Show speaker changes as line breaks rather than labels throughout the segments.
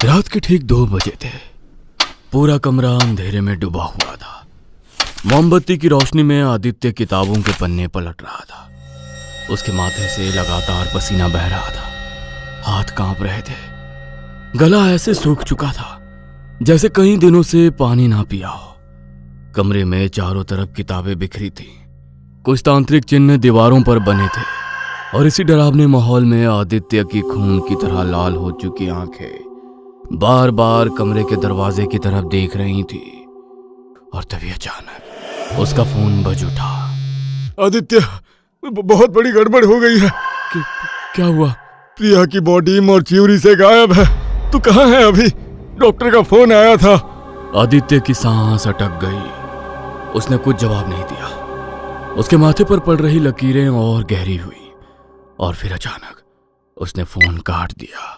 रात के ठीक 2 बजे थे। पूरा कमरा अंधेरे में डूबा हुआ था। मोमबत्ती की रोशनी में आदित्य किताबों के पन्ने पलट रहा था। उसके माथे से लगातार पसीना बह रहा था, हाथ कांप रहे थे, गला ऐसे सूख चुका था जैसे कई दिनों से पानी ना पिया हो। कमरे में चारों तरफ किताबें बिखरी थीं। कुछ तांत्रिक चिन्ह दीवारों पर बने थे और इसी डरावने माहौल में आदित्य की खून की तरह लाल हो चुकी आंखें बार बार कमरे के दरवाजे की तरफ देख रही थी। और तभी अचानक उसका फोन बज उठा।
आदित्य, बहुत बड़ी गड़बड़ हो गई है।
क्या हुआ?
प्रिया की बॉडी मॉर्च्यूरी से गायब है। तू कहाँ है अभी? डॉक्टर का फोन आया था।
आदित्य की सांस अटक गई। उसने कुछ जवाब नहीं दिया। उसके माथे पर पड़ रही लकीरें और गहरी हुई और फिर अचानक उसने फोन काट दिया।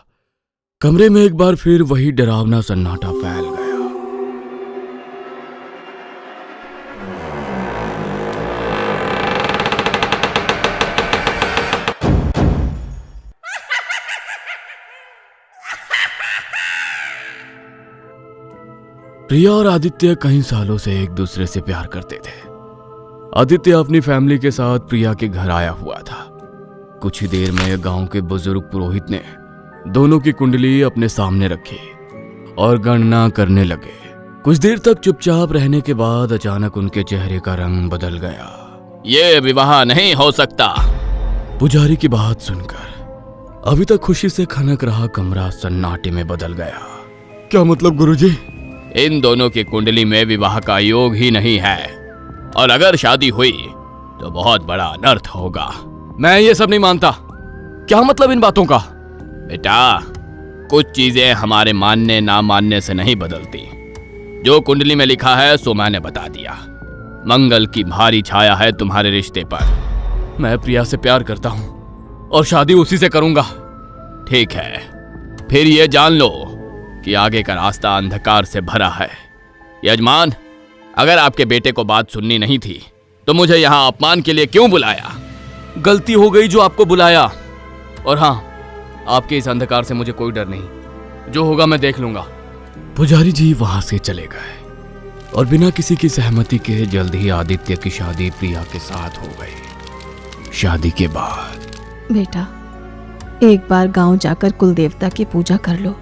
कमरे में एक बार फिर वही डरावना सन्नाटा फैल गया। प्रिया और आदित्य कई सालों से एक दूसरे से प्यार करते थे। आदित्य अपनी फैमिली के साथ प्रिया के घर आया हुआ था। कुछ ही देर में गांव के बुजुर्ग पुरोहित ने दोनों की कुंडली अपने सामने रखी और गणना करने लगे। कुछ देर तक चुपचाप रहने के बाद अचानक उनके चेहरे का रंग बदल गया।
ये विवाह नहीं हो सकता।
पुजारी की बात सुनकर अभी तक खुशी से खनक रहा कमरा सन्नाटे में बदल गया।
क्या मतलब गुरुजी?
इन दोनों की कुंडली में विवाह का योग ही नहीं है और अगर शादी हुई तो बहुत बड़ा अनर्थ होगा।
मैं ये सब नहीं मानता। क्या मतलब इन बातों का?
बेटा, कुछ चीजें हमारे मानने ना मानने से नहीं बदलती। जो कुंडली में लिखा है सो मैंने बता दिया। मंगल की भारी छाया है तुम्हारे रिश्ते पर।
मैं प्रिया से प्यार करता हूं और शादी उसी से करूंगा।
ठीक है, फिर ये जान लो कि आगे का रास्ता अंधकार से भरा है। यजमान, अगर आपके बेटे को बात सुननी नहीं थी तो मुझे यहाँ अपमान के लिए क्यों बुलाया?
गलती हो गई जो आपको बुलाया। और हाँ, आपके इस अंधकार से मुझे कोई डर नहीं। जो होगा मैं देख लूंगा। पुजारी जी वहां से चले गए और बिना किसी की सहमति के जल्द ही आदित्य की शादी प्रिया के साथ हो गई। शादी के बाद
बेटा, एक बार गांव जाकर कुल देवता की पूजा कर लो,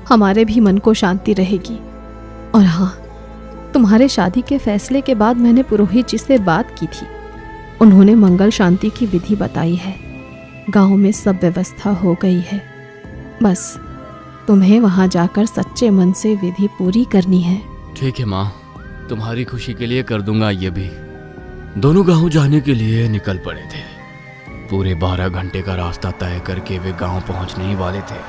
हमारे भी मन को शांति रहेगी। और हाँ, तुम्हारे शादी के फैसले के बाद मैंने पुरोहित जी से बात की थी। उन्होंने मंगल शांति की विधि बताई है। गांव में सब व्यवस्था हो गई है। बस तुम्हें वहां जाकर सच्चे मन से विधि पूरी करनी है।
ठीक है माँ, तुम्हारी खुशी के लिए कर दूंगा ये भी। दोनों गांव जाने के लिए निकल पड़े थे। पूरे 12 घंटे का रास्ता तय करके वे गांव पहुंचने ही वाले थे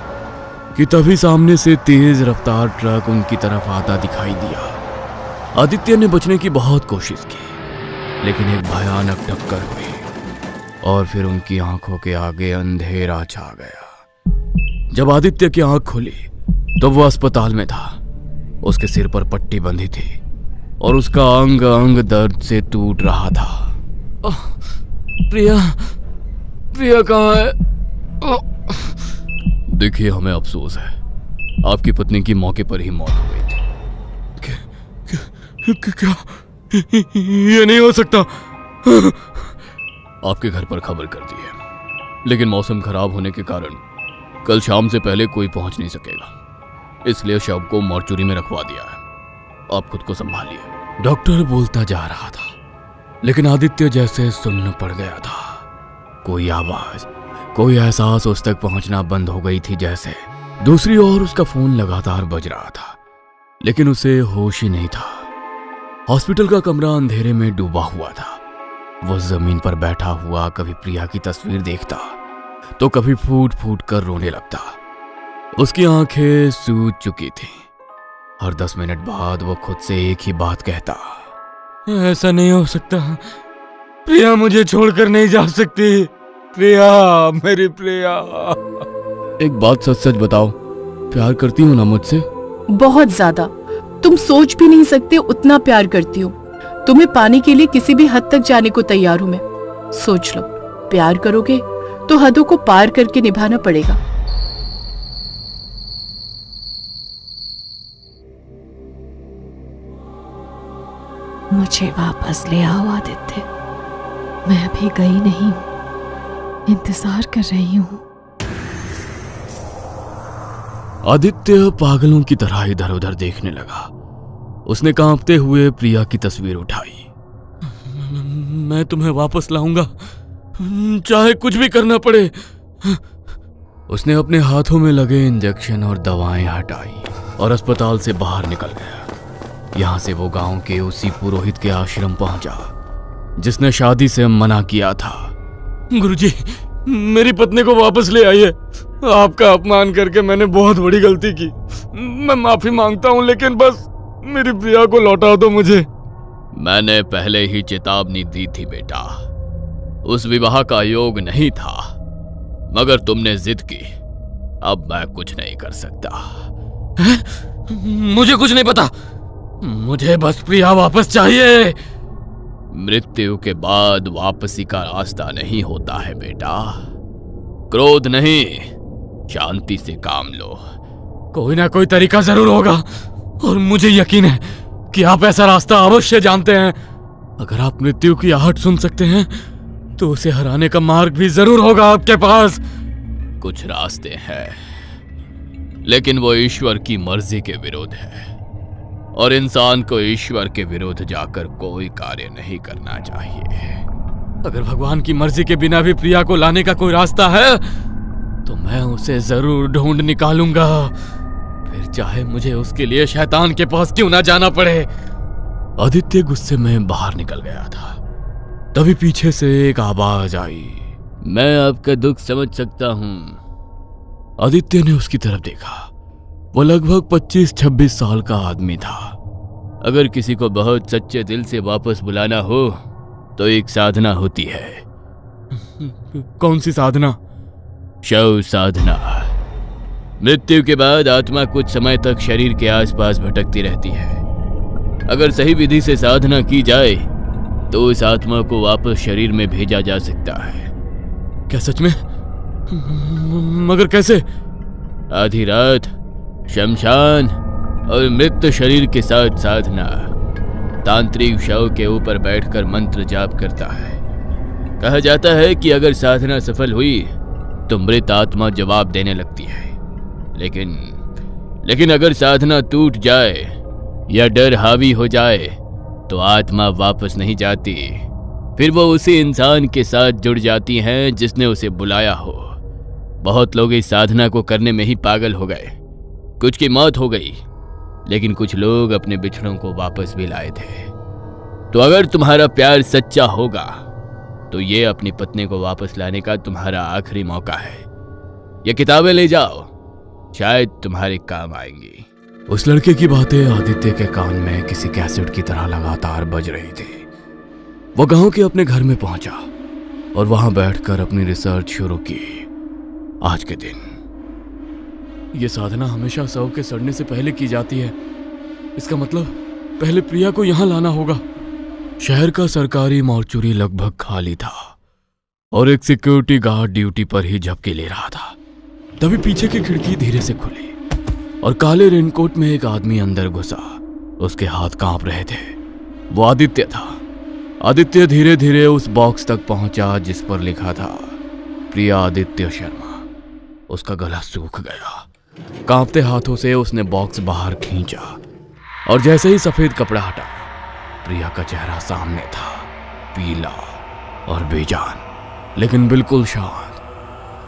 कि तभी सामने से तेज रफ्तार ट्रक उनकी तरफ आता दिखाई दिया। आदित्य ने बचने की बहुत कोशिश की, लेकिन एक भयानक टक्कर हुई और फिर उनकी आंखों के आगे अंधेरा छा गया। जब आदित्य की आंख खुली तो वो अस्पताल में था। उसके सिर पर पट्टी बंधी थी और उसका अंग अंग दर्द से टूट रहा था। प्रिया, प्रिया कहाँ है? देखिए, हमें अफसोस है, आपकी पत्नी की मौके पर ही मौत हो गई थी।
क्या? ये नहीं हो सकता।
आपके घर पर खबर कर दी है, लेकिन मौसम खराब होने के कारण कल शाम से पहले कोई पहुंच नहीं सकेगा, इसलिए शव को मॉर्चुरी में रखवा दिया है। आप खुद को संभालिए। डॉक्टर बोलता जा रहा था, लेकिन आदित्य जैसे सुन्न पड़ गया था। कोई आवाज, कोई एहसास उस तक पहुंचना बंद हो गई थी जैसे। दूसरी ओर उसका फोन लगातार बज रहा था, लेकिन उसे होश ही नहीं था। हॉस्पिटल का कमरा अंधेरे में डूबा हुआ था। वो जमीन पर बैठा हुआ कभी प्रिया की तस्वीर देखता तो कभी फूट फूट कर रोने लगता। उसकी आंखें सूज चुकी थीं। हर 10 मिनट बाद वो खुद से एक ही बात कहता,
ऐसा नहीं हो सकता। प्रिया मुझे छोड़कर नहीं जा सकती। प्रिया, मेरी प्रिया।
एक बात सच सच बताओ, प्यार करती हो ना मुझसे?
बहुत ज्यादा। तुम सोच भी नहीं सकते उतना प्यार करती हूँ। तुम्हें पाने के लिए किसी भी हद तक जाने को तैयार हूँ मैं। सोच लो, प्यार करोगे तो हदों को पार करके निभाना पड़ेगा।
मुझे वापस ले आओ आदित्य। मैं अभी गई नहीं हूँ, इंतजार कर रही हूँ।
आदित्य पागलों की तरह इधर उधर देखने लगा। उसने कांपते हुए प्रिया की तस्वीर उठाई।
मैं तुम्हें वापस लाऊंगा, चाहे कुछ भी करना पड़े।
उसने अपने हाथों में लगे इंजेक्शन और दवाएं हटाई और अस्पताल से बाहर निकल गया। यहां से वो गांव के उसी पुरोहित के आश्रम पहुंचा जिसने शादी से मना किया था।
गुरुजी, मेरी पत्नी को वापस ले आइए। आपका अपमान करके मैंने बहुत बड़ी गलती की। मैं माफी मांगता हूँ, लेकिन बस मेरी प्रिया को लौटा दो मुझे।
मैंने पहले ही चेतावनी दी थी बेटा, उस विवाह का योग नहीं था, मगर तुमने जिद की। अब मैं कुछ नहीं कर सकता।
मुझे कुछ नहीं पता, मुझे बस प्रिया वापस चाहिए।
मृत्यु के बाद वापसी का रास्ता नहीं होता है बेटा। क्रोध नहीं, शांति से काम लो।
कोई ना कोई तरीका जरूर होगा, और मुझे यकीन है कि आप ऐसा रास्ता अवश्य जानते हैं। अगर आप मृत्यु की आहट सुन सकते हैं तो उसे हराने का मार्ग भी जरूर होगा आपके पास।
कुछ रास्ते हैं, लेकिन वो ईश्वर की मर्जी के विरुद्ध है, और इंसान को ईश्वर के विरुद्ध जाकर कोई कार्य नहीं करना चाहिए।
अगर भगवान की मर्जी के बिना भी प्रिया को लाने का कोई रास्ता है तो मैं उसे जरूर ढूंढ निकालूंगा, फिर चाहे मुझे उसके लिए शैतान के पास क्यों ना जाना पड़े।
आदित्य गुस्से में बाहर निकल गया था। तभी पीछे से एक आवाज आई।
मैं आपका दुख समझ सकता हूं।
आदित्य ने उसकी तरफ देखा। वो लगभग 25-26 साल का आदमी था।
अगर किसी को बहुत सच्चे दिल से वापस बुलाना हो तो एक साधना होती है।
कौन सी साधना?
शव साधना। मृत्यु के बाद आत्मा कुछ समय तक शरीर के आसपास भटकती रहती है। अगर सही विधि से साधना की जाए तो उस आत्मा को वापस शरीर में भेजा जा सकता है।
क्या सच में? मगर कैसे?
आधी रात, शमशान और मृत शरीर के साथ साधना। तांत्रिक शव के ऊपर बैठकर मंत्र जाप करता है। कहा जाता है कि अगर साधना सफल हुई तो मृत आत्मा जवाब देने लगती है, लेकिन अगर साधना टूट जाए या डर हावी हो जाए तो आत्मा वापस नहीं जाती। फिर वो उसी इंसान के साथ जुड़ जाती हैं जिसने उसे बुलाया हो। बहुत लोग इस साधना को करने में ही पागल हो गए। कुछ की मौत हो गई, लेकिन कुछ लोग अपने बिछड़ों को वापस भी लाए थे। तो अगर तुम्हारा प्यार सच्चा होगा तो ये अपनी पत्नी को वापस लाने का तुम्हारा आखिरी मौका है। ये किताबें ले जाओ, शायद तुम्हारे काम आएंगी।
उस लड़के की बातें आदित्य के कान में किसी कैसेट की तरह लगातार बज रही थी। वो गांव के अपने घर में पहुंचा और वहां बैठकर अपनी रिसर्च शुरू की। आज के दिन
ये साधना हमेशा शव के सड़ने से पहले की जाती है। इसका मतलब पहले प्रिया को यहां लाना होगा।
शहर का सरकारी मॉर्चुरी लगभग खाली था और एक सिक्योरिटी गार्ड ड्यूटी पर ही झपकी ले रहा था। तभी पीछे की खिड़की धीरे से खुली और काले रेनकोट में एक आदमी अंदर घुसा। उसके हाथ कांप रहे थे। वो आदित्य था। आदित्य धीरे धीरे उस बॉक्स तक पहुंचा जिस पर लिखा था प्रिया आदित्य शर्मा। उसका गला सूख गया। कांपते हाथों से उसने बॉक्स बाहर खींचा और जैसे ही सफेद कपड़ा हटा, प्रिया का चेहरा सामने था, पीला और बेजान, लेकिन बिल्कुल शांत।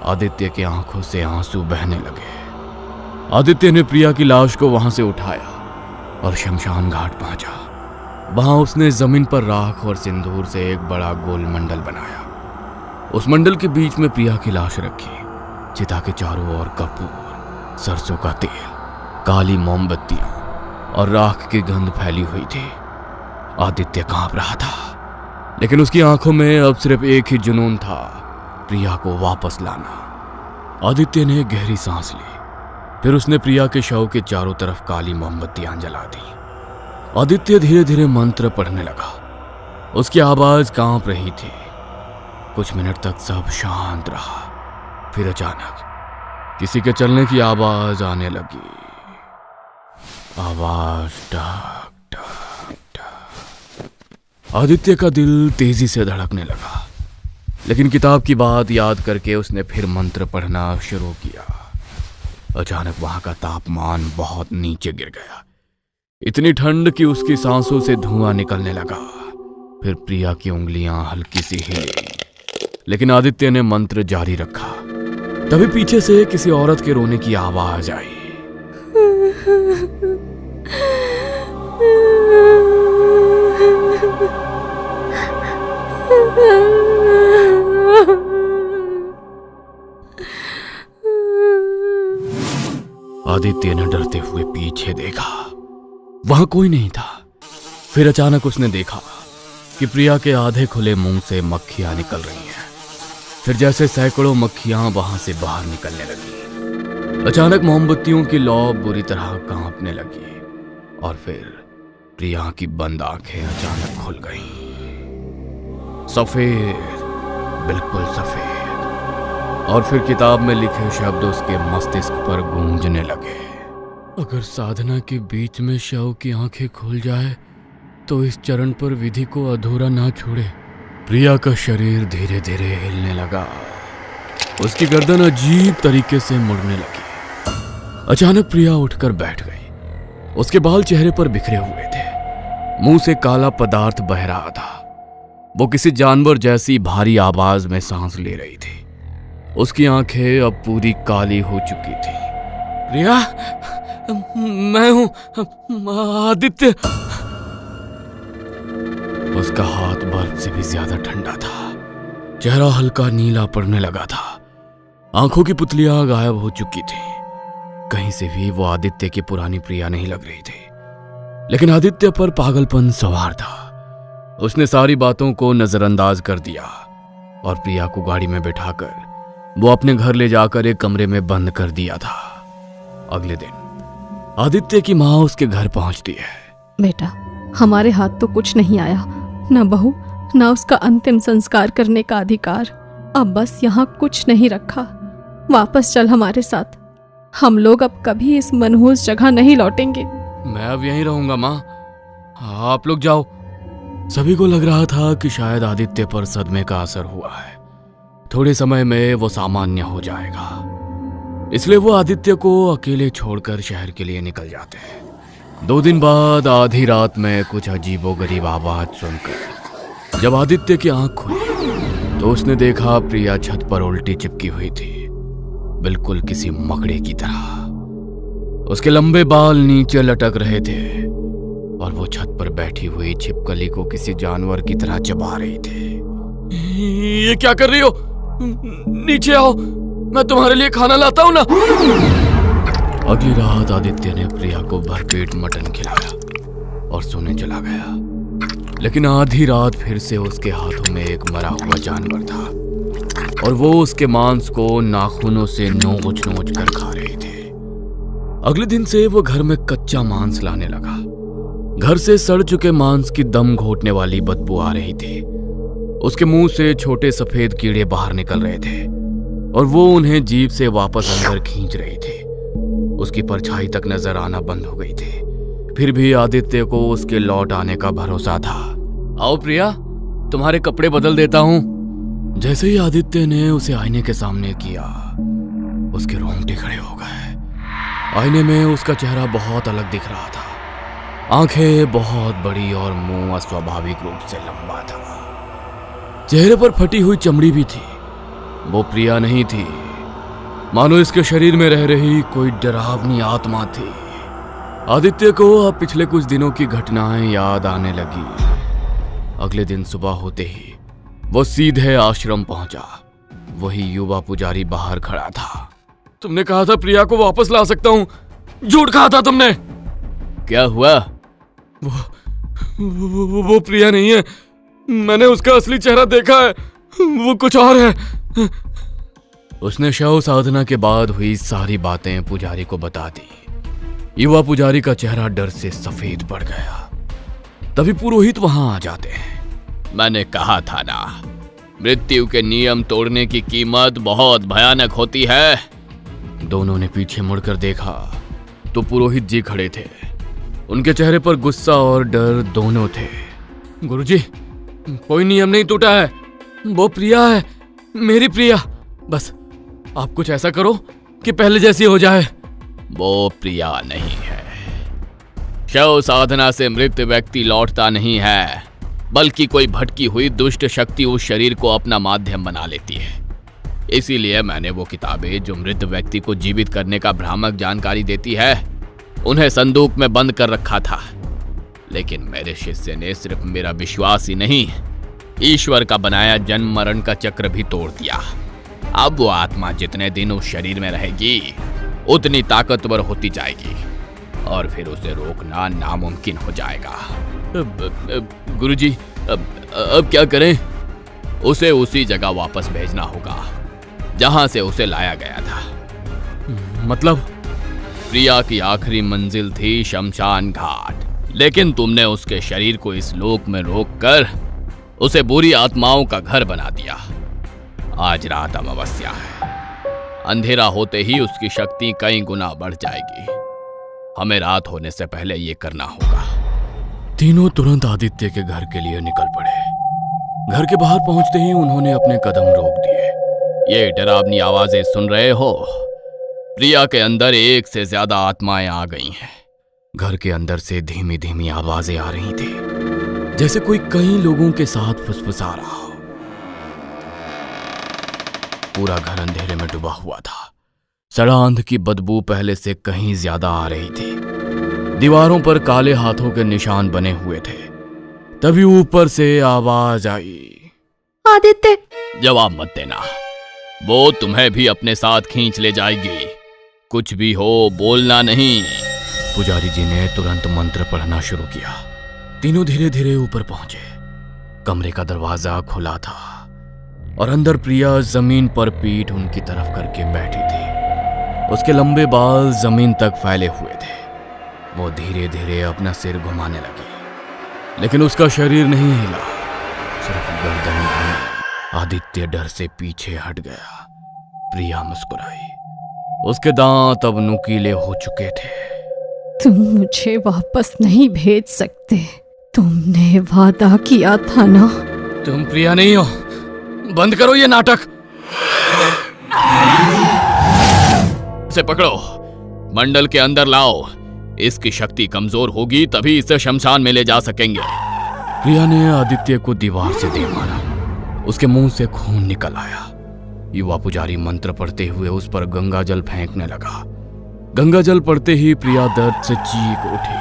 आदित्य की आंखों से आंसू बहने लगे। आदित्य ने प्रिया की लाश को वहां से उठाया और शमशान घाट पहुंचा। वहां उसने जमीन पर राख और सिंदूर से एक बड़ा गोल मंडल बनाया। उस मंडल के बीच में प्रिया की लाश रखी। चिता के चारों ओर कपूर, सरसों का तेल, काली मोमबत्तियां और राख की गंध फैली हुई थी। आदित्य कांप रहा था, लेकिन उसकी आंखों में अब सिर्फ एक ही जुनून था, प्रिया को वापस लाना। आदित्य ने गहरी सांस ली। फिर उसने प्रिया के शव के चारों तरफ काली मोमबत्तियां जला दी। आदित्य धीरे धीरे मंत्र पढ़ने लगा। उसकी आवाज कांप रही थी। कुछ मिनट तक सब शांत रहा। फिर अचानक किसी के चलने की आवाज आने लगी। आवाज टक टक टक। आदित्य का दिल तेजी से धड़कने लगा, लेकिन किताब की बात याद करके उसने फिर मंत्र पढ़ना शुरू किया। अचानक वहां का तापमान बहुत नीचे गिर गया, इतनी ठंड कि उसकी सांसों से धुआं निकलने लगा। फिर प्रिया की उंगलियां हल्की सी हिली, लेकिन आदित्य ने मंत्र जारी रखा। तभी पीछे से किसी औरत के रोने की आवाज आई। आदित्य ने डरते हुए पीछे देखा, वहां कोई नहीं था। फिर अचानक उसने देखा कि प्रिया के आधे खुले मुंह से मक्खियां निकल रही हैं। फिर जैसे सैकड़ों मक्खियां वहां से बाहर निकलने लगी। अचानक मोमबत्तियों की लौ बुरी तरह कांपने लगी और फिर प्रिया की बंद आंखें अचानक खुल गईं। सफेद, बिल्कुल सफेद। और फिर किताब में लिखे शब्द उसके मस्तिष्क पर गूंजने लगे। अगर साधना के बीच में शव की आंखें खुल जाए तो इस चरण पर विधि को अधूरा ना छोड़े। प्रिया का शरीर धीरे धीरे हिलने लगा, उसकी गर्दन अजीब तरीके से मुड़ने लगी। अचानक प्रिया उठकर बैठ गई। उसके बाल चेहरे पर बिखरे हुए थे, मुंह से काला पदार्थ बह रहा था। वो किसी जानवर जैसी भारी आवाज में सांस ले रही थी। उसकी आंखें अब पूरी काली हो चुकी थी।
प्रिया, मैं हूं आदित्य।
उसका हाथ बर्फ से भी ज्यादा ठंडा था, चेहरा हल्का नीला पड़ने लगा था, आंखों की पुतलियां गायब हो चुकी थी। कहीं से भी वो आदित्य की पुरानी प्रिया नहीं लग रही थी, लेकिन आदित्य पर पागलपन सवार था। उसने सारी बातों को नजरअंदाज कर दिया और प्रिया को गाड़ी में बैठाकर वो अपने घर ले जाकर एक कमरे में बंद कर दिया था। अगले दिन आदित्य की माँ उसके घर पहुंचती है।
बेटा, हमारे हाथ तो कुछ नहीं आया, न बहू न उसका अंतिम संस्कार करने का अधिकार। अब बस यहाँ कुछ नहीं रखा। वापस चल हमारे साथ। हम लोग अब कभी इस मनहूस जगह नहीं लौटेंगे।
मैं अब यहीं रहूंगा माँ, आप लोग जाओ। सभी को लग रहा था कि शायद आदित्य पर सदमे का असर हुआ है, थोड़े समय में वो सामान्य हो जाएगा। इसलिए वो आदित्य को अकेले छोड़कर शहर के लिए निकल जाते हैं। 2 दिन बाद आधी रात में कुछ अजीबोगरीब आवाज सुनकर जब आदित्य की आंख खुली तो उसने देखा प्रिया छत पर उल्टी चिपकी हुई थी, बिल्कुल किसी मकड़े की तरह। उसके लंबे बाल नीचे लटक रहे थे और वो छत पर बैठी हुई छिपकली को किसी जानवर की तरह चबा रही थी।
ये क्या कर रही हो? नीचे आओ, मैं तुम्हारे लिए खाना लाता हूं ना।
अगली रात आदित्य ने प्रिया को भरपेट मटन खिलाया और सोने चला गया। लेकिन आधी रात फिर से उसके हाथों में एक मरा हुआ जानवर था और वो उसके मांस को नाखूनों से नोच नोच कर खा रहे थे। अगले दिन से वो घर में कच्चा मांस लाने लगा। घर से सड़ चुके मांस की दम घोटने वाली बदबू आ रही थी। उसके मुंह से छोटे सफेद कीड़े बाहर निकल रहे थे और वो उन्हें जीभ से वापस अंदर खींच रही थी। उसकी परछाई तक नजर आना बंद हो गई थी। फिर भी आदित्य को उसके लौट आने का भरोसा था। आओ प्रिया, तुम्हारे कपड़े बदल देता हूं। जैसे ही आदित्य ने उसे आईने के सामने किया, उसके रोंगटे खड़े हो गए। आईने में उसका चेहरा बहुत अलग दिख रहा था। आंखें बहुत बड़ी और मुंह अस्वाभाविक रूप से लंबा था। चेहरे पर फटी हुई चमड़ी भी थी। वो प्रिया नहीं थी, मानो इसके शरीर में रह रही कोई डरावनी आत्मा थी। आदित्य को अब पिछले कुछ दिनों की घटनाएं याद आने लगी। अगले दिन सुबह होते ही वो सीधे आश्रम पहुंचा। वही युवा पुजारी बाहर खड़ा था।
तुमने कहा था प्रिया को वापस ला सकता हूं, झूठ कहा था तुमने।
क्या हुआ?
वो प्रिया नहीं है, मैंने उसका असली चेहरा देखा है, वो कुछ और है।
उसने शव साधना के बाद हुई सारी बातें पुजारी को बता दी। युवा पुजारी का चेहरा डर से सफेद पड़ गया। तभी पुरोहित वहां आ जाते हैं।
मैंने कहा था ना, मृत्यु के नियम तोड़ने की कीमत बहुत भयानक होती है।
दोनों ने पीछे मुड़कर देखा तो पुरोहित जी खड़े थे। उनके चेहरे पर गुस्सा और डर दोनों थे।
गुरुजी, कोई नियम नहीं टूटा है, वो प्रिया है, मेरी प्रिया। बस आप कुछ ऐसा करो कि पहले जैसी हो जाए।
वो प्रिया नहीं है। शव साधना से मृत व्यक्ति लौटता नहीं है, बल्कि कोई भटकी हुई दुष्ट शक्ति उस शरीर को अपना माध्यम बना लेती है। इसीलिए मैंने वो किताबें जो मृत व्यक्ति को जीवित करने का भ्रामक जानकारी देती है, उन्हें संदूक में बंद कर रखा था। लेकिन मेरे शिष्य ने सिर्फ मेरा विश्वास ही नहीं, ईश्वर का बनाया जन्म मरण का चक्र भी तोड़ दिया। अब वो आत्मा जितने दिन उस शरीर में रहेगी उतनी ताकतवर होती जाएगी और फिर उसे रोकना नामुमकिन हो जाएगा।
गुरुजी, अब क्या करें?
उसे उसी जगह वापस भेजना होगा जहां से उसे लाया गया था।
मतलब?
प्रिया की आखिरी मंजिल थी शमशान घाट, लेकिन तुमने उसके शरीर को इस लोक में रोककर उसे बुरी आत्माओं का घर बना दिया। आज रात अमावस्या है, अंधेरा होते ही उसकी शक्ति कई गुना बढ़ जाएगी। हमें रात होने से पहले ये करना होगा।
तीनों तुरंत आदित्य के घर के लिए निकल पड़े। घर के बाहर पहुंचते ही उन्होंने अपने कदम रोक दिए।
ये डरावनी आवाजें सुन रहे हो? प्रिया के अंदर एक से ज्यादा आत्माएं आ गई हैं।
घर के अंदर से धीमी धीमी आवाजें आ रही थी, जैसे कोई कई लोगों के साथ फुसफुसा रहा हो। पूरा घर अंधेरे में डूबा हुआ था। सड़ांध की बदबू पहले से कहीं ज्यादा आ रही थी। दीवारों पर काले हाथों के निशान बने हुए थे। तभी ऊपर से आवाज आई,
आदित्य।
जवाब मत देना, वो तुम्हें भी अपने साथ खींच ले जाएगी। कुछ भी हो, बोलना नहीं।
पुजारी जी ने तुरंत मंत्र पढ़ना शुरू किया। तीनों धीरे धीरे ऊपर पहुंचे। कमरे का दरवाजा खुला था और अंदर प्रिया जमीन पर पीठ उनकी तरफ करके बैठी थी। उसके लंबे बाल जमीन तक फैले हुए थे। वो धीरे धीरे अपना सिर घुमाने लगी, लेकिन उसका शरीर नहीं हिला, सिर्फ गर्दन घूमी। आदित्य डर से पीछे हट गया। प्रिया मुस्कुराई। उसके दांत अब नुकीले हो चुके थे।
तुम मुझे वापस नहीं भेज सकते, तुमने वादा किया था ना।
तुम प्रिया नहीं हो, बंद करो ये नाटक।
इसे पकड़ो, मंडल के अंदर लाओ। इसकी शक्ति कमजोर होगी तभी इसे शमशान में ले जा सकेंगे।
प्रिया ने आदित्य को दीवार से दे मारा। उसके मुंह से खून निकल आया। युवा पुजारी मंत्र पढ़ते हुए उस पर गंगा जल फेंकने लगा। गंगा जल पड़ते ही प्रिया दर्द से चीख उठी।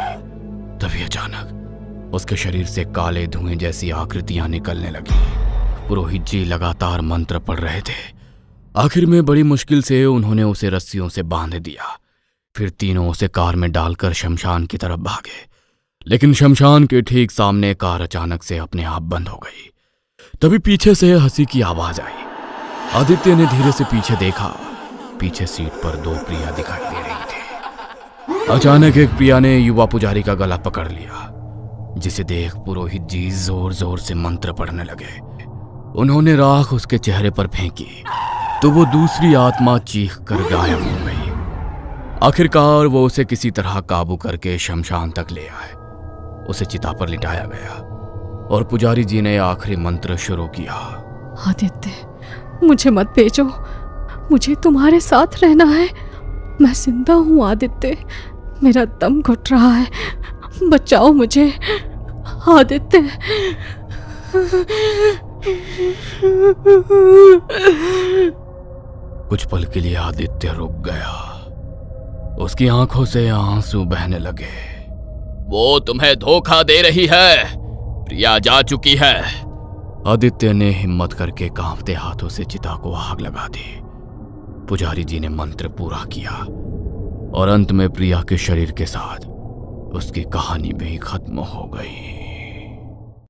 तभी अचानक उसके शरीर से काले धुएं जैसी आकृतियां निकलने लगी। पुरोहित जी लगातार मंत्र पढ़ रहे थे। आखिर में बड़ी मुश्किल से उन्होंने उसे रस्सियों से बांध दिया। फिर तीनों उसे कार में डालकर शमशान की तरफ भागे। लेकिन शमशान के ठीक सामने कार अचानक से अपने आप बंद हो गई। तभी पीछे से हंसी की आवाज आई। आदित्य ने धीरे से पीछे देखा। पीछे सीट पर दो प्रिया दिखाई दे रही थी। अचानक एक प्रिया ने युवा पुजारी का गला पकड़ लिया, जिसे देख पुरोहित जी जोर जोर से मंत्र पढ़ने लगे। उन्होंने राख उसके चेहरे पर फेंकी तो वो दूसरी आत्मा चीख कर गायब हो गई। आखिरकार वो उसे किसी तरह काबू करके शमशान तक ले आए। उसे चिता पर लिटाया गया और पुजारी जी ने आखिरी मंत्र शुरू किया।
आदित्य, मुझे मत भेजो, मुझे तुम्हारे साथ रहना है। मैं जिंदा हूँ आदित्य, मेरा दम घुट रहा है, बचाओ मुझे आदित्य।
कुछ पल के लिए आदित्य रुक गया। उसकी आंखों से आंसू बहने लगे।
वो तुम्हें धोखा दे रही है, प्रिया जा चुकी है।
आदित्य ने हिम्मत करके कांपते हाथों से चिता को आग लगा दी। पुजारी जी ने मंत्र पूरा किया और अंत में प्रिया के शरीर के साथ उसकी कहानी भी खत्म हो गई।